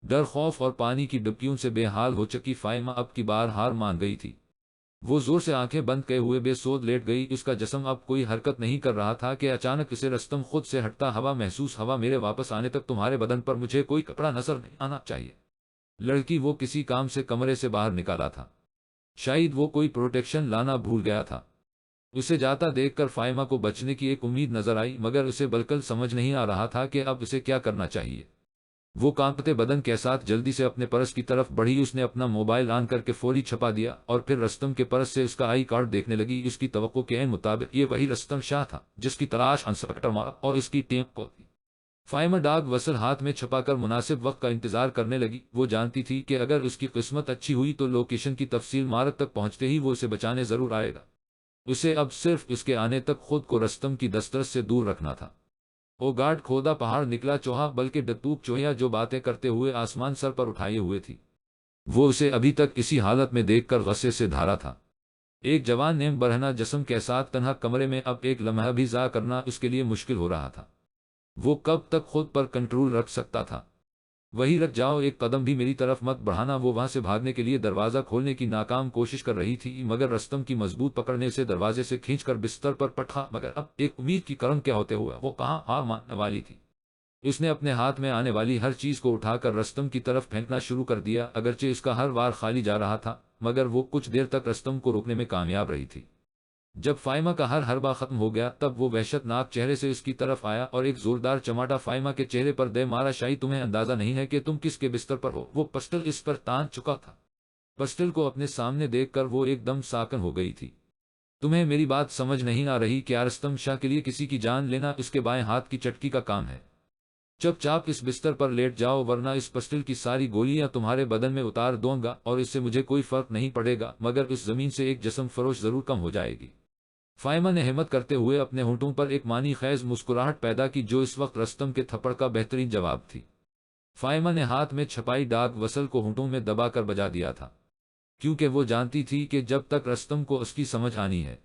ڈر، خوف اور پانی کی ڈبکیوں سے بے حال ہو چکی فائمہ اب کی بار ہار مان گئی تھی۔ وہ زور سے آنکھیں بند کیے ہوئے بے سود لیٹ گئی۔ اس کا جسم اب کوئی حرکت نہیں کر رہا تھا کہ اچانک اسے رستم خود سے ہٹتا ہوا محسوس ہوا۔ میرے واپس آنے تک تمہارے بدن پر مجھے کوئی کپڑا نظر نہیں آنا چاہیے۔ لڑکی وہ کسی کام سے کمرے سے باہر نکالا تھا، شاید وہ کوئی پروٹیکشن لانا بھول گیا تھا۔ اسے جاتا دیکھ کر فائمہ کو بچنے کی ایک امید نظر آئی، مگر اسے بالکل سمجھ نہیں آ رہا تھا کہ اب اسے کیا کرنا چاہیے۔ وہ کانپتے بدن کے ساتھ جلدی سے اپنے پرس کی طرف بڑھی۔ اس نے اپنا موبائل آن کر کے فوری چھپا دیا اور پھر رستم کے پرس سے اس کا آئی کارڈ دیکھنے لگی۔ اس کی توقع کے عین مطابق یہ وہی رستم شاہ تھا جس کی تلاش انسپکٹر مارک اور اس کی ٹیم کو تھی۔ فائمہ ڈاک وصل ہاتھ میں چھپا کر مناسب وقت کا انتظار کرنے لگی۔ وہ جانتی تھی کہ اگر اس کی قسمت اچھی ہوئی تو لوکیشن کی تفصیل مارک تک پہنچتے ہی وہ اسے بچانے ضرور آئے گا۔ اسے اب صرف اس کے آنے تک خود کو رستم کی دسترس سے دور رکھنا تھا۔ وہ گارڈ کھودا پہاڑ نکلا چوہا، بلکہ ڈتوک چوہیا جو باتیں کرتے ہوئے آسمان سر پر اٹھائے ہوئے تھی۔ وہ اسے ابھی تک اسی حالت میں دیکھ کر غصے سے دھارا تھا۔ ایک جوان نیم برہنہ جسم کے ساتھ تنہا کمرے میں اب ایک لمحہ بھی ضائع کرنا اس کے لیے مشکل ہو رہا تھا۔ وہ کب تک خود پر کنٹرول رکھ سکتا تھا؟ وہی رک جاؤ، ایک قدم بھی میری طرف مت بڑھانا۔ وہ وہاں سے بھاگنے کے لیے دروازہ کھولنے کی ناکام کوشش کر رہی تھی، مگر رستم کی مضبوط پکڑنے سے دروازے سے کھینچ کر بستر پر پٹکا۔ مگر اب ایک امید کی کرن کیا ہوتے ہوئے وہ کہاں ہار ماننے والی تھی۔ اس نے اپنے ہاتھ میں آنے والی ہر چیز کو اٹھا کر رستم کی طرف پھینکنا شروع کر دیا۔ اگرچہ اس کا ہر وار خالی جا رہا تھا، مگر وہ کچھ دیر تک رستم کو روکنے میں کامیاب رہی تھی۔ جب فائمہ کا ہر حربہ ختم ہو گیا تب وہ وحشت ناک چہرے سے اس کی طرف آیا اور ایک زوردار چماٹا فائمہ کے چہرے پر دے مارا۔ شاید تمہیں اندازہ نہیں ہے کہ تم کس کے بستر پر ہو۔ وہ پسٹل اس پر تان چکا تھا۔ پسٹل کو اپنے سامنے دیکھ کر وہ ایک دم ساکن ہو گئی تھی۔ تمہیں میری بات سمجھ نہیں آ رہی کہ رستم شاہ کے لیے کسی کی جان لینا اس کے بائیں ہاتھ کی چٹکی کا کام ہے؟ چپ چاپ اس بستر پر لیٹ جاؤ، ورنہ اس پسٹل کی ساری گولیاں تمہارے بدن میں اتار دوں گا اور اس سے مجھے کوئی فرق نہیں پڑے گا، مگر اس زمین سے ایک جسم فروش ضرور کم ہو جائے گی۔ فائمہ نے ہمت کرتے ہوئے اپنے ہونٹوں پر ایک معنی خیز مسکراہٹ پیدا کی جو اس وقت رستم کے تھپڑ کا بہترین جواب تھی۔ فائمہ نے ہاتھ میں چھپائی ڈاک وصل کو ہونٹوں میں دبا کر بجا دیا تھا، کیونکہ وہ جانتی تھی کہ جب تک رستم کو اس کی سمجھ آنی ہے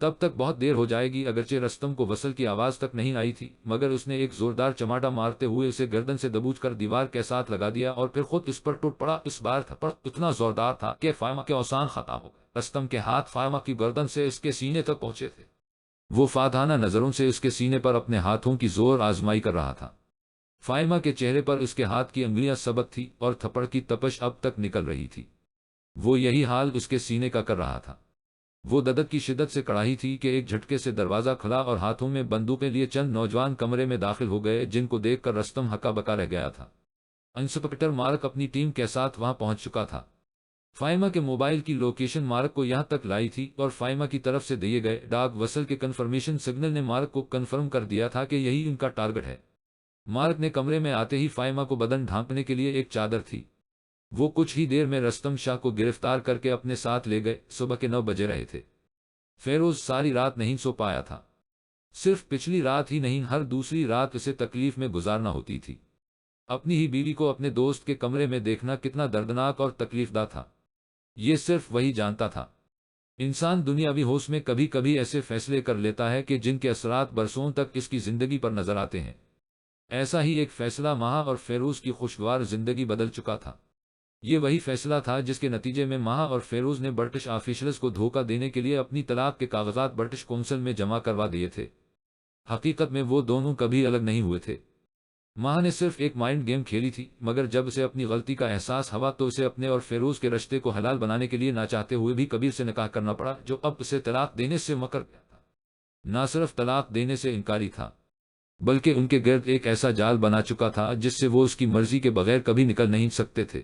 تب تک بہت دیر ہو جائے گی۔ اگرچہ رستم کو وصل کی آواز تک نہیں آئی تھی، مگر اس نے ایک زوردار چماٹا مارتے ہوئے اسے گردن سے دبوچ کر دیوار کے ساتھ لگا دیا اور پھر خود اس پر ٹوٹ پڑا۔ اس بار تھپڑ اتنا زوردار تھا کہ فائمہ کے اوزان ختم ہو گئے۔ رستم کے ہاتھ فائمہ کی گردن سے اس کے سینے تک پہنچے تھے۔ وہ فاتحانہ نظروں سے اس کے سینے پر اپنے ہاتھوں کی زور آزمائی کر رہا تھا۔ فائمہ کے چہرے پر اس کے ہاتھ کی انگلیاں ثبت تھی اور تھپڑ کی تپش اب تک نکل رہی تھی۔ وہ یہی حال اس کے سینے کا کر رہا تھا۔ وہ ددت کی شدت سے کڑاہی تھی کہ ایک جھٹکے سے دروازہ کھلا اور ہاتھوں میں بندوقیں لیے چند نوجوان کمرے میں داخل ہو گئے، جن کو دیکھ کر رستم ہکا بکا رہ گیا تھا۔ انسپکٹر مارک اپنی ٹیم کے ساتھ وہاں پہنچ چکا تھا۔ فائمہ کے موبائل کی لوکیشن مارک کو یہاں تک لائی تھی اور فائمہ کی طرف سے دیے گئے ڈاک وصل کے کنفرمیشن سگنل نے مارک کو کنفرم کر دیا تھا کہ یہی ان کا ٹارگٹ ہے۔ مارک نے کمرے میں آتے ہی فائمہ کو بدن ڈھانپنے کے لیے ایک چادر تھی۔ وہ کچھ ہی دیر میں رستم شاہ کو گرفتار کر کے اپنے ساتھ لے گئے۔ صبح کے 9 بجے رہے تھے۔ فیروز ساری رات نہیں سو پایا تھا۔ صرف پچھلی رات ہی نہیں، ہر دوسری رات اسے تکلیف میں گزارنا ہوتی تھی۔ اپنی ہی بیوی کو اپنے دوست کے کمرے میں دیکھنا کتنا دردناک اور تکلیف دہ تھا، یہ صرف وہی جانتا تھا۔ انسان دنیاوی ہوش میں کبھی کبھی ایسے فیصلے کر لیتا ہے کہ جن کے اثرات برسوں تک اس کی زندگی پر نظر آتے ہیں۔ ایسا ہی ایک فیصلہ مہا اور فیروز کی خوشگوار زندگی بدل چکا تھا۔ یہ وہی فیصلہ تھا جس کے نتیجے میں مہا اور فیروز نے برٹش آفیشلز کو دھوکہ دینے کے لیے اپنی طلاق کے کاغذات برٹش کونسل میں جمع کروا دیے تھے۔ حقیقت میں وہ دونوں کبھی الگ نہیں ہوئے تھے۔ مہا نے صرف ایک مائنڈ گیم کھیلی تھی، مگر جب اسے اپنی غلطی کا احساس ہوا تو اسے اپنے اور فیروز کے رشتے کو حلال بنانے کے لیے نہ چاہتے ہوئے بھی کبیر سے نکاح کرنا پڑا، جو اب اسے طلاق دینے سے مکر گیا تھا۔ نہ صرف طلاق دینے سے انکاری تھا، بلکہ ان کے گرد ایک ایسا جال بنا چکا تھا جس سے وہ اس کی مرضی کے بغیر کبھی نکل نہیں سکتے تھے۔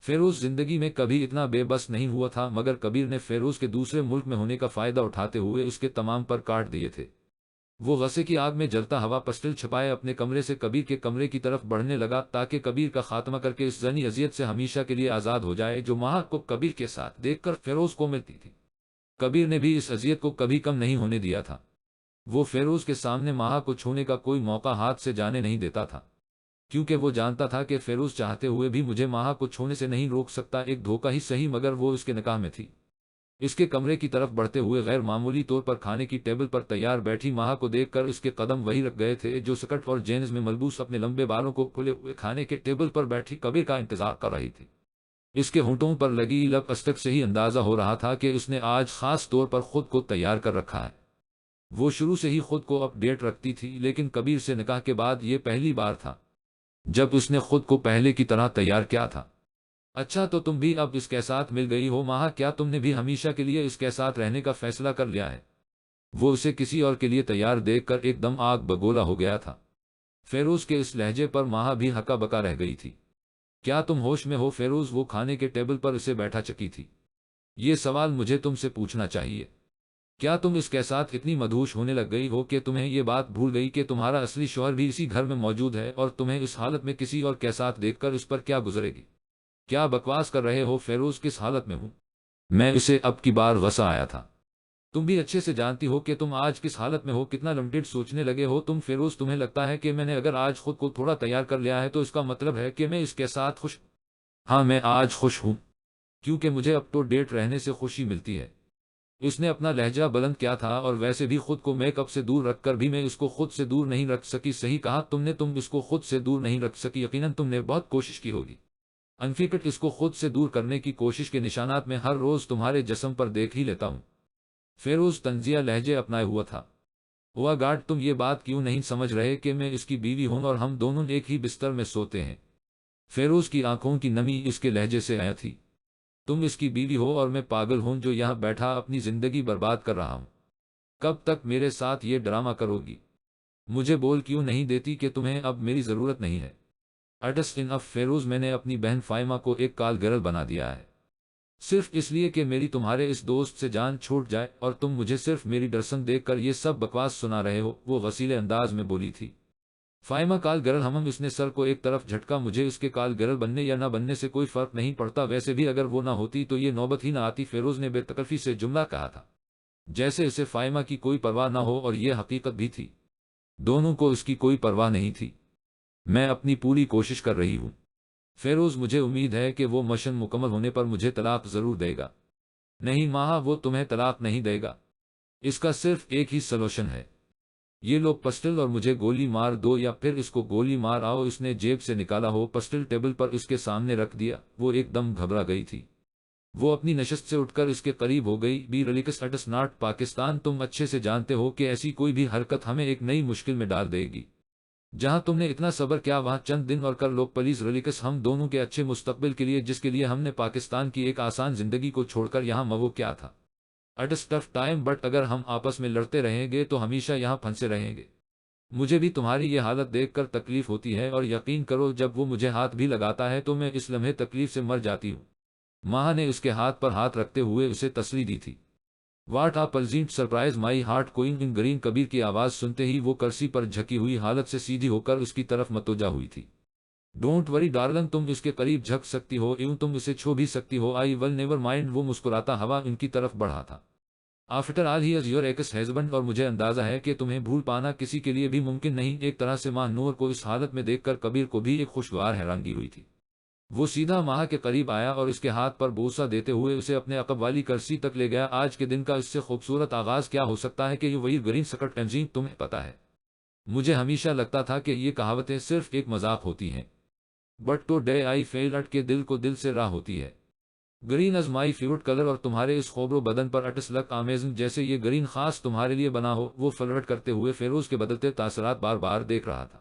فیروز زندگی میں کبھی اتنا بے بس نہیں ہوا تھا، مگر کبیر نے فیروز کے دوسرے ملک میں ہونے کا فائدہ اٹھاتے ہوئے اس کے تمام پر کاٹ دیے تھے۔ وہ غصے کی آگ میں جلتا ہوا پسٹل چھپائے اپنے کمرے سے کبیر کے کمرے کی طرف بڑھنے لگا تاکہ کبیر کا خاتمہ کر کے اس ذہنی اذیت سے ہمیشہ کے لیے آزاد ہو جائے جو مہا کو کبیر کے ساتھ دیکھ کر فیروز کو ملتی تھی۔ کبیر نے بھی اس اذیت کو کبھی کم نہیں ہونے دیا تھا۔ وہ فیروز کے سامنے مہا کو چھونے کا کوئی موقع ہاتھ سے جانے نہیں دیتا تھا، کیونکہ وہ جانتا تھا کہ فیروز چاہتے ہوئے بھی مجھے مہا کو چھونے سے نہیں روک سکتا۔ ایک دھوکہ ہی صحیح، مگر وہ اس کے نکاح میں تھی۔ اس کے کمرے کی طرف بڑھتے ہوئے غیر معمولی طور پر کھانے کی ٹیبل پر تیار بیٹھی ماہا کو دیکھ کر اس کے قدم وہی رک گئے تھے جو سکرٹ اور جینز میں ملبوس اپنے لمبے بالوں کو کھلے ہوئے کھانے کے ٹیبل پر بیٹھی کبیر کا انتظار کر رہی تھی۔ اس کے ہونٹوں پر لگی لب اسٹک سے ہی اندازہ ہو رہا تھا کہ اس نے آج خاص طور پر خود کو تیار کر رکھا ہے۔ وہ شروع سے ہی خود کو اپ ڈیٹ رکھتی تھی، لیکن کبیر سے نکاح کے بعد یہ پہلی بار تھا جب اس نے خود کو پہلے کی طرح تیار کیا تھا۔ اچھا، تو تم بھی اب اس کے ساتھ مل گئی ہو ماہا، کیا تم نے بھی ہمیشہ کے لیے اس کے ساتھ رہنے کا فیصلہ کر لیا ہے؟ وہ اسے کسی اور کے لیے تیار دیکھ کر ایک دم آگ بگولا ہو گیا تھا۔ فیروز کے اس لہجے پر ماہا بھی ہکا بکا رہ گئی تھی۔ کیا تم ہوش میں ہو فیروز؟ وہ کھانے کے ٹیبل پر اسے بیٹھا چکی تھی۔ یہ سوال مجھے تم سے پوچھنا چاہیے۔ کیا تم اس کے ساتھ اتنی مدہوش ہونے لگ گئی ہو کہ تمہیں یہ بات بھول گئی کہ تمہارا اصلی شوہر بھی اسی گھر میں موجود ہے اور تمہیں اس حالت میں کسی اور کے ساتھ دیکھ کر اس پر کیا گزرے گی؟ کیا بکواس کر رہے ہو فیروز؟ کس حالت میں ہوں میں؟ اسے اب کی بار غصہ آیا تھا۔ تم بھی اچھے سے جانتی ہو کہ تم آج کس حالت میں ہو، کتنا لمیٹڈ سوچنے لگے ہو تم فیروز۔ تمہیں لگتا ہے کہ میں نے اگر آج خود کو تھوڑا تیار کر لیا ہے تو اس کا مطلب ہے کہ میں اس کے ساتھ خوش؟ ہاں، میں آج خوش ہوں کیونکہ مجھے اپ ٹو ڈیٹ رہنے سے خوشی ملتی ہے۔ اس نے اپنا لہجہ بلند کیا تھا، اور ویسے بھی خود کو میک اپ سے دور رکھ کر بھی میں اس کو خود سے دور نہیں رکھ سکی۔ صحیح کہا تم نے، تم اس کو خود سے دور نہیں رکھ سکی۔ یقیناً تم نے بہت کوشش کی ہوگی۔ انفیکٹ اس کو خود سے دور کرنے کی کوشش کے نشانات میں ہر روز تمہارے جسم پر دیکھ ہی لیتا ہوں۔ فیروز طنزیہ لہجے اپنائے ہوا تھا۔ ہوا گارڈ، تم یہ بات کیوں نہیں سمجھ رہے کہ میں اس کی بیوی ہوں اور ہم دونوں ایک ہی بستر میں سوتے ہیں؟ فیروز کی آنکھوں کی نمی اس کے لہجے سے آیا تھی۔ تم اس کی بیوی ہو اور میں پاگل ہوں جو یہاں بیٹھا اپنی زندگی برباد کر رہا ہوں۔ کب تک میرے ساتھ یہ ڈرامہ کرو گی؟ مجھے بول کیوں نہیں دیتی کہ تمہیں اب میری ضرورت نہیں ہے؟ اٹس انف فیروز، میں نے اپنی بہن فائمہ کو ایک کال گرل بنا دیا ہے، صرف اس لیے کہ میری تمہارے اس دوست سے جان چھوٹ جائے، اور تم مجھے صرف میری ڈرسن دیکھ کر یہ سب بکواس سنا رہے ہو، وہ غصیلے انداز میں بولی تھی۔ فائمہ کال گرل ہمم، اس نے سر کو ایک طرف جھٹکا۔ مجھے اس کے کال گرل بننے یا نہ بننے سے کوئی فرق نہیں پڑتا، ویسے بھی اگر وہ نہ ہوتی تو یہ نوبت ہی نہ آتی، فیروز نے بے تکلفی سے جملہ کہا تھا، جیسے اسے فائمہ کی کوئی پرواہ نہ ہو، اور یہ حقیقت بھی تھی، دونوں کو اس کی کوئی پرواہ نہیں تھی۔ میں اپنی پوری کوشش کر رہی ہوں فیروز، مجھے امید ہے کہ وہ مشن مکمل ہونے پر مجھے طلاق ضرور دے گا۔ نہیں ماہا، وہ تمہیں طلاق نہیں دے گا، اس کا صرف ایک ہی سلوشن ہے، یہ لو پسٹل اور مجھے گولی مار دو، یا پھر اس کو گولی مار آؤ۔ اس نے جیب سے نکالا ہو پسٹل ٹیبل پر اس کے سامنے رکھ دیا۔ وہ ایک دم گھبرا گئی تھی۔ وہ اپنی نشست سے اٹھ کر اس کے قریب ہو گئی۔ Be relax it's not Pakistan, تم اچھے سے جانتے ہو کہ ایسی کوئی بھی حرکت ہمیں ایک نئی مشکل میں ڈال دے گی۔ جہاں تم نے اتنا صبر کیا وہاں چند دن اور کر لو پلیز ریلیکس، ہم دونوں کے اچھے مستقبل کے لیے، جس کے لیے ہم نے پاکستان کی ایک آسان زندگی کو چھوڑ کر یہاں موو کیا تھا۔ اٹس ٹف ٹائم، بٹ اگر ہم آپس میں لڑتے رہیں گے تو ہمیشہ یہاں پھنسے رہیں گے۔ مجھے بھی تمہاری یہ حالت دیکھ کر تکلیف ہوتی ہے، اور یقین کرو جب وہ مجھے ہاتھ بھی لگاتا ہے تو میں اس لمحے تکلیف سے مر جاتی ہوں۔ ماہا نے اس کے ہاتھ پر ہاتھ رکھتے ہوئے اسے تسلی دی تھی۔ What a pleasant surprise my heart کوئنگ ان گرین، کبیر کی آواز سنتے ہی وہ کرسی پر جھکی ہوئی حالت سے سیدھی ہو کر اس کی طرف متوجہ ہوئی تھی۔ ڈونٹ وری ڈارلنگ، تم اس کے قریب جھک سکتی ہو، ایون تم اسے چھو بھی سکتی ہو، آئی ول نیور مائنڈ۔ وہ مسکراتا ہوا ان کی طرف بڑھا تھا۔ After all he is your x husband, اور مجھے اندازہ ہے کہ تمہیں بھول پانا کسی کے لیے بھی ممکن نہیں۔ ایک طرح سے ماہ نور کو اس حالت میں دیکھ کر کبیر کو بھی ایک خوشگوار حیرانگی ہوئی تھی۔ وہ سیدھا ماہا کے قریب آیا اور اس کے ہاتھ پر بوسہ دیتے ہوئے اسے اپنے عقب والی کرسی تک لے گیا۔ آج کے دن کا اس سے خوبصورت آغاز کیا ہو سکتا ہے کہ یہ وہی گرین سکرٹ تنظیم، تمہیں پتہ ہے مجھے ہمیشہ لگتا تھا کہ یہ کہاوتیں صرف ایک مذاق ہوتی ہیں، but today I feel it کے دل کو دل سے راہ ہوتی ہے۔ Green is my favourite colour, اور تمہارے اس خوبرو بدن پر اٹس لک امیزنگ، جیسے یہ گرین خاص تمہارے لیے بنا ہو۔ وہ فلرٹ کرتے ہوئے فیروز کے بدلتے تاثرات بار بار دیکھ رہا تھا۔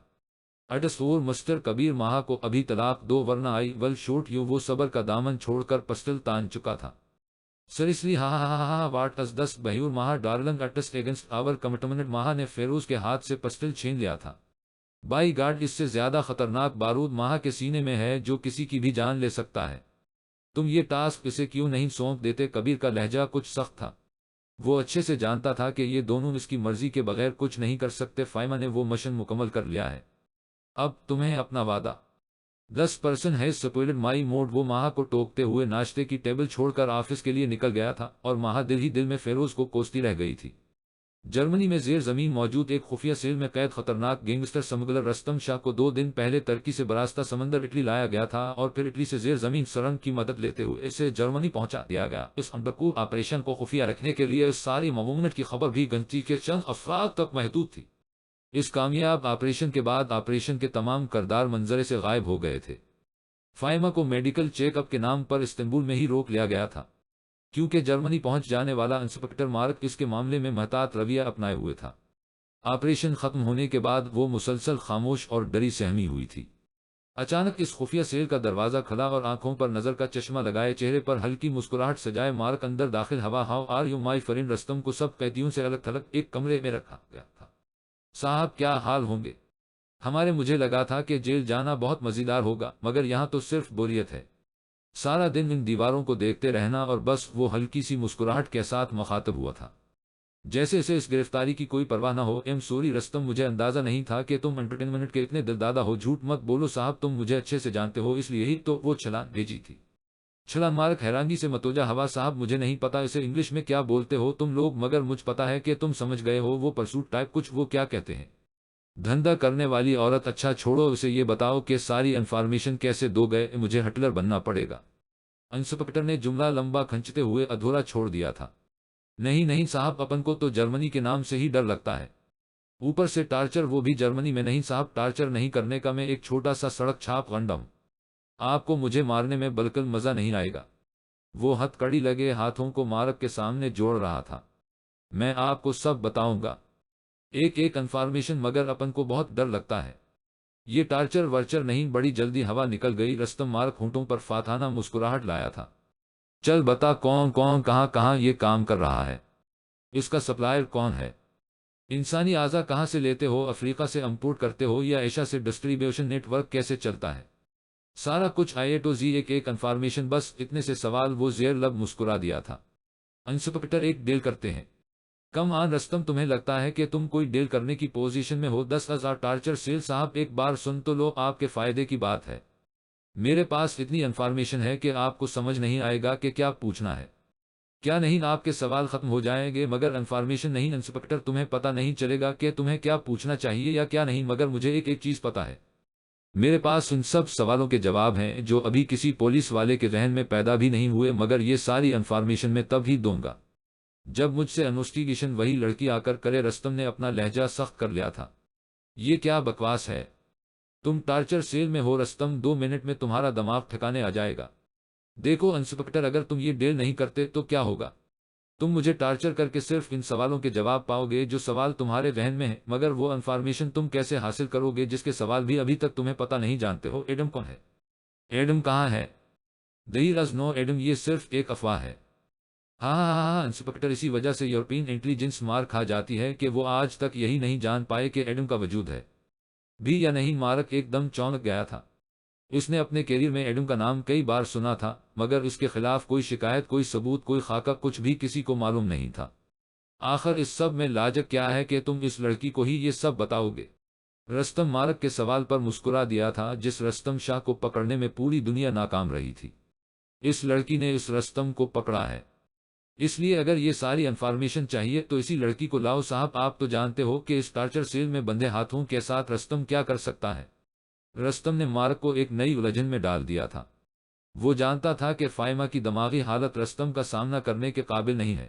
اٹس اور مسٹر کبیر، ماہا کو ابھی طلاق دو ورنہ آئی ول شوٹ یو۔ وہ صبر کا دامن چھوڑ کر پسٹل تان چکا تھا۔ سریسلی ہاں ہاں ہاں ہاں، what is this behaviour Maha darling, it's against our commitment. Maha نے فیروز کے ہاتھ سے پسٹل چھین لیا تھا۔ بائی گاڈ، اس سے زیادہ خطرناک بارود ماہا کے سینے میں ہے جو کسی کی بھی جان لے سکتا ہے۔ تم یہ ٹاسک اسے کیوں نہیں سونپ دیتے؟ کبیر کا لہجہ کچھ سخت تھا۔ وہ اچھے سے جانتا تھا کہ یہ دونوں اس کی مرضی کے بغیر کچھ نہیں کر سکتے۔ فائمہ نے وہ مشن مکمل کر لیا ہے، اب تمہیں اپنا وعدہ 10% ہے سپوائلڈ مائی موڈ۔ وہ ماہا کو ٹوکتے ہوئے ناشتے کی ٹیبل چھوڑ کر آفس کے لیے نکل گیا تھا، اور ماہا دل ہی دل میں فیروز کو کوستی رہ گئی تھی۔ جرمنی میں زیر زمین موجود ایک خفیہ سیل میں قید خطرناک گینگسٹر سمگلر رستم شاہ کو 2 دن پہلے ترکی سے براستہ سمندر اٹلی لایا گیا تھا اور پھر اٹلی سے زیر زمین سرنگ کی مدد لیتے ہوئے اسے جرمنی پہنچا دیا گیا۔ اس اندکوب آپریشن کو خفیہ رکھنے کے لیے اس ساری ممنوعیت کی خبر بھی گنتی کے چند افراد تک محدود تھی۔ اس کامیاب آپریشن کے بعد آپریشن کے تمام کردار منظرے سے غائب ہو گئے تھے۔ فائمہ کو میڈیکل چیک اپ کے نام پر استنبول میں ہی روک لیا گیا تھا، کیونکہ جرمنی پہنچ جانے والا انسپکٹر مارک اس کے معاملے میں محتاط رویہ اپنائے ہوئے تھا۔ آپریشن ختم ہونے کے بعد وہ مسلسل خاموش اور ڈری سہمی ہوئی تھی۔ اچانک اس خفیہ سیل کا دروازہ کھلا اور آنکھوں پر نظر کا چشمہ لگائے چہرے پر ہلکی مسکراہٹ سجائے مارک اندر داخل ہوا how are you my friend Rustam کو سب قیدیوں سے الگ تھلگ ایک کمرے میں رکھا گیا تھا۔ صاحب کیا حال ہوں گے ہمارے؟ مجھے لگا تھا کہ جیل جانا بہت مزیدار ہوگا، مگر یہاں تو صرف بوریت ہے، سارا دن ان دیواروں کو دیکھتے رہنا اور بس۔ وہ ہلکی سی مسکراہٹ کے ساتھ مخاطب ہوا تھا، جیسے اسے اس گرفتاری کی کوئی پرواہ نہ ہو۔ ایم سوری رستم، مجھے اندازہ نہیں تھا کہ تم انٹرٹینمنٹ کے اتنے دلدادہ ہو۔ جھوٹ مت بولو صاحب، تم مجھے اچھے سے جانتے ہو، اس لیے ہی تو وہ چھلانگ بھیجی تھی۔ چھلانگ؟ مارک حیرانگی سے متوجہ ہوا۔ صاحب مجھے نہیں پتا اسے انگلش میں کیا بولتے ہو تم لوگ، مگر مجھ پتا ہے کہ تم سمجھ گئے ہو، وہ پرسوٹ ٹائپ کچھ، وہ کیا کہتے ہیں دھندا کرنے والی عورت۔ اچھا چھوڑو اسے، یہ بتاؤ کہ ساری انفارمیشن کیسے دو گئے؟ مجھے ہٹلر بننا پڑے گا، انسپکٹر نے جملہ لمبا کھنچتے ہوئے ادھورا چھوڑ دیا تھا۔ نہیں نہیں صاحب، اپن کو تو جرمنی کے نام سے ہی ڈر لگتا ہے، اوپر سے ٹارچر، وہ بھی جرمنی میں۔ نہیں صاحب، ٹارچر نہیں کرنے کا میں ایک چھوٹا سا سڑک چھاپ گنڈم، آپ کو مجھے مارنے میں بالکل مزہ نہیں آئے گا۔ وہ ہتھ کڑی لگے ہاتھوں کو مارک کے سامنے جوڑ رہا تھا۔ میں آپ کو سب بتاؤں گا، ایک ایک انفارمیشن، مگر اپن کو بہت ڈر لگتا ہے۔ یہ ٹارچر ورچر نہیں۔ بڑی جلدی ہوا نکل گئی۔ رستم مارک ہونٹوں پر فاتحانہ مسکراہٹ لایا تھا۔ چل بتا، کون کون کہاں کہاں یہ کام کر رہا ہے؟ اس کا سپلائر کون ہے؟ انسانی اعضا کہاں سے لیتے ہو؟ افریقہ سے امپورٹ کرتے ہو یا ایشیا سے؟ ڈسٹریبیوشن نیٹ ورک کیسے چلتا ہے؟ سارا کچھ آئی ٹو زی، ایک ایک انفارمیشن، بس اتنے سے سوال۔ وہ زیر لب مسکرا دیا تھا۔ انسپکٹر ایک ڈیل کرتے ہیں؟ کم آن رستم، تمہیں لگتا ہے کہ تم کوئی ڈیل کرنے کی پوزیشن میں ہو؟ 10,000 ٹارچر سیل؟ صاحب ایک بار سن تو لو، آپ کے فائدے کی بات ہے۔ میرے پاس اتنی انفارمیشن ہے کہ آپ کو سمجھ نہیں آئے گا کہ کیا پوچھنا ہے کیا نہیں۔ آپ کے سوال ختم ہو جائیں گے مگر انفارمیشن نہیں۔ انسپکٹر تمہیں پتہ نہیں چلے گا کہ تمہیں کیا پوچھنا چاہیے یا کیا نہیں، مگر مجھے ایک ایک چیز پتہ ہے۔ میرے پاس ان سب سوالوں کے جواب ہیں جو ابھی کسی پولیس والے کے ذہن میں پیدا بھی نہیں ہوئے، مگر یہ ساری انفارمیشن میں تب ہی دوں گا جب مجھ سے انویسٹیگیشن وہی لڑکی آ کر کرے۔ رستم نے اپنا لہجہ سخت کر لیا تھا۔ یہ کیا بکواس ہے؟ تم ٹارچر سیل میں ہو رستم، 2 منٹ میں تمہارا دماغ ٹھکانے آ جائے گا۔ دیکھو انسپکٹر، اگر تم یہ ڈیل نہیں کرتے تو کیا ہوگا؟ تم مجھے ٹارچر کر کے صرف ان سوالوں کے جواب پاؤ گے جو سوال تمہارے ذہن میں ہیں، مگر وہ انفارمیشن تم کیسے حاصل کرو گے جس کے سوال بھی ابھی تک تمہیں پتہ نہیں؟ جانتے ہو ایڈم کون ہے؟ ایڈم کہاں ہے؟ دیر از نو ایڈم، یہ صرف ایک افواہ ہے۔ ہاں ہاں ہاں انسپکٹر، اسی وجہ سے یورپین انٹیلیجنس مار کھا جاتی ہے کہ وہ آج تک یہی نہیں جان پائے کہ ایڈم کا وجود ہے بھی یا نہیں۔ مارک ایک دم چونک گیا تھا۔ اس نے اپنے کیریئر میں ایڈم کا نام کئی بار سنا تھا، مگر اس کے خلاف کوئی شکایت، کوئی ثبوت، کوئی خاکہ، کچھ بھی کسی کو معلوم نہیں تھا۔ آخر اس سب میں لاجک کیا ہے کہ تم اس لڑکی کو ہی یہ سب بتاؤ گے؟ رستم مارک کے سوال پر مسکرا دیا تھا۔ جس رستم شاہ کو پکڑنے میں پوری دنیا ناکام رہی تھی، اس لڑکی نے اس رستم کو پکڑا ہے۔ اس لیے اگر یہ ساری انفارمیشن چاہیے تو اسی لڑکی کو لاؤ۔ صاحب آپ تو جانتے ہو کہ اس ٹارچر سیل میں بندھے ہاتھوں کے ساتھ رستم کیا کر سکتا ہے۔ رستم نے مارک کو ایک نئی الجھن میں ڈال دیا تھا۔ وہ جانتا تھا کہ فائمہ کی دماغی حالت رستم کا سامنا کرنے کے قابل نہیں ہے۔